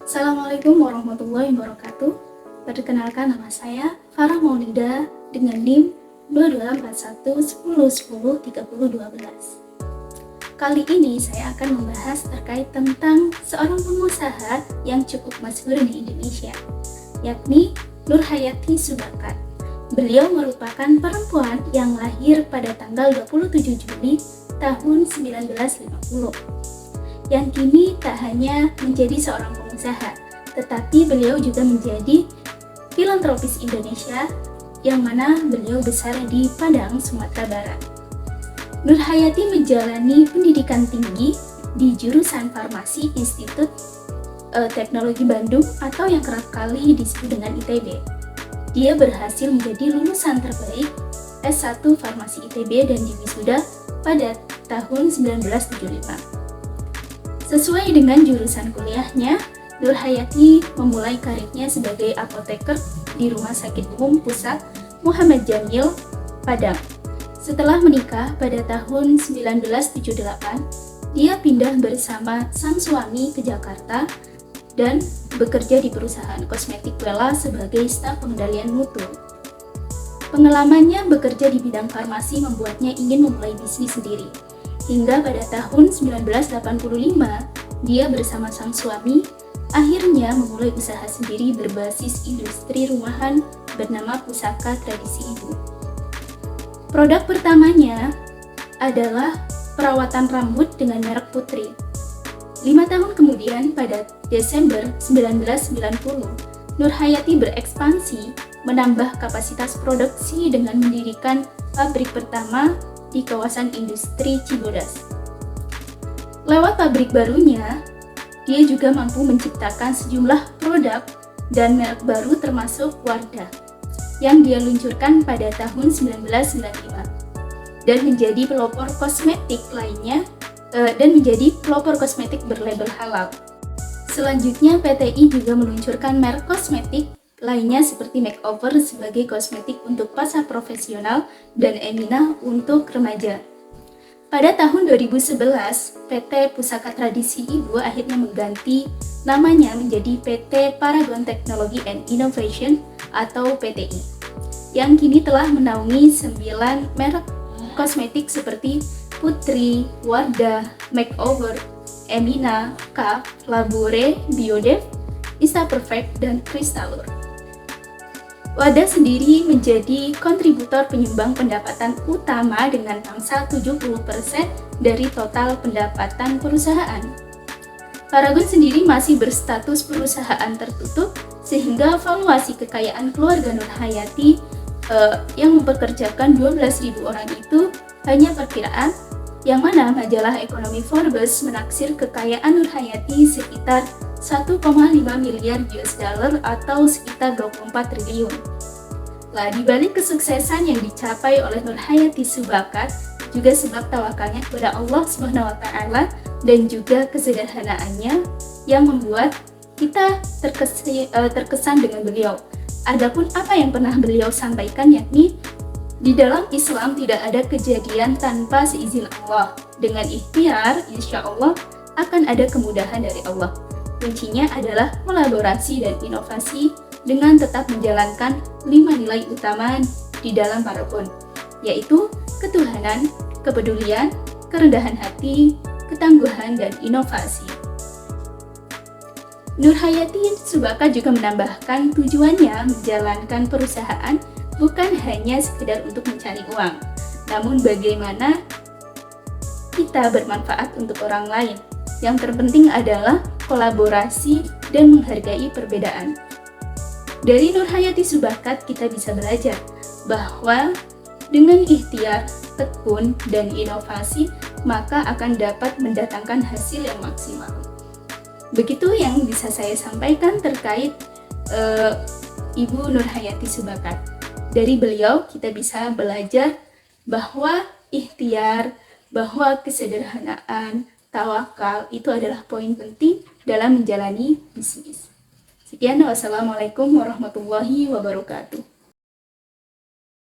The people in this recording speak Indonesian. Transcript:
Assalamualaikum warahmatullahi wabarakatuh. Perkenalkan, nama saya Farah Maulida dengan NIM 224110103012. Kali ini saya akan membahas terkait tentang seorang pengusaha yang cukup masyhur di Indonesia, yakni Nur Hayati Subakar. Beliau merupakan perempuan yang lahir pada tanggal 27 Juli tahun 1950. Yang kini tak hanya menjadi seorang pengusaha, tetapi beliau juga menjadi filantropis Indonesia, yang mana beliau besar di Padang, Sumatera Barat. Nur Hayati menjalani pendidikan tinggi di jurusan Farmasi Institut Teknologi Bandung atau yang kerap kali disebut dengan ITB. Dia berhasil menjadi lulusan terbaik S1 Farmasi ITB dan diwisuda pada tahun 1975. Sesuai dengan jurusan kuliahnya, Nur Hayati memulai karirnya sebagai apoteker di Rumah Sakit Umum Pusat Muhammad Jamil, Padang. Setelah menikah pada tahun 1978, dia pindah bersama sang suami ke Jakarta dan bekerja di perusahaan kosmetik Wella sebagai staf pengendalian mutu. Pengalamannya bekerja di bidang farmasi membuatnya ingin memulai bisnis sendiri. Hingga pada tahun 1985, dia bersama sang suami akhirnya memulai usaha sendiri berbasis industri rumahan bernama Pusaka Tradisi Ibu. Produk pertamanya adalah perawatan rambut dengan merek Putri. 5 tahun kemudian, pada Desember 1990, Nur Hayati berekspansi menambah kapasitas produksi dengan mendirikan pabrik pertama di kawasan industri Cibodas. Lewat pabrik barunya, dia juga mampu menciptakan sejumlah produk dan merek baru termasuk Wardah yang dia luncurkan pada tahun 1995 dan menjadi pelopor kosmetik lainnya berlabel halal. Selanjutnya, PTI juga meluncurkan merek kosmetik lainnya seperti Makeover sebagai kosmetik untuk pasar profesional dan Emina untuk remaja. Pada tahun 2011, PT Pusaka Tradisi Ibu akhirnya mengganti namanya menjadi PT Paragon Technology and Innovation atau PTI, yang kini telah menaungi 9 merek kosmetik seperti Putri, Wardah, Makeover, Emina, K, Labore, Biodev, Ista Perfect, dan Kristalur. Wardah sendiri menjadi kontributor penyumbang pendapatan utama dengan pangsa 70% dari total pendapatan perusahaan. Paragon sendiri masih berstatus perusahaan tertutup, sehingga valuasi kekayaan keluarga Nur Hayati yang mempekerjakan 12.000 orang itu hanya perkiraan, yang mana majalah ekonomi Forbes menaksir kekayaan Nur Hayati sekitar 1,5 miliar US dollar atau sekitar 24 triliun. Lah, di balik kesuksesan yang dicapai oleh Nur Hayati Subakar juga sebab tawakalnya kepada Allah Subhanahu wa taala dan juga kesederhanaannya yang membuat kita terkesan dengan beliau. Adapun apa yang pernah beliau sampaikan, yakni di dalam Islam tidak ada kejadian tanpa seizin Allah. Dengan ikhtiar, insya Allah akan ada kemudahan dari Allah. Kuncinya adalah kolaborasi dan inovasi dengan tetap menjalankan 5 nilai utama di dalam Paragon, yaitu ketuhanan, kepedulian, kerendahan hati, ketangguhan, dan inovasi. Nur Hayati Subakar juga menambahkan tujuannya menjalankan perusahaan bukan hanya sekedar untuk mencari uang, namun bagaimana kita bermanfaat untuk orang lain. Yang terpenting adalah kolaborasi dan menghargai perbedaan. Dari Nur Hayati Subakar kita bisa belajar bahwa dengan ikhtiar, tekun, dan inovasi, maka akan dapat mendatangkan hasil yang maksimal. Begitu yang bisa saya sampaikan terkait Ibu Nur Hayati Subakar. Dari beliau kita bisa belajar bahwa ikhtiar, bahwa kesederhanaan, tawakal itu adalah poin penting dalam menjalani bisnis. Sekian, wassalamualaikum warahmatullahi wabarakatuh.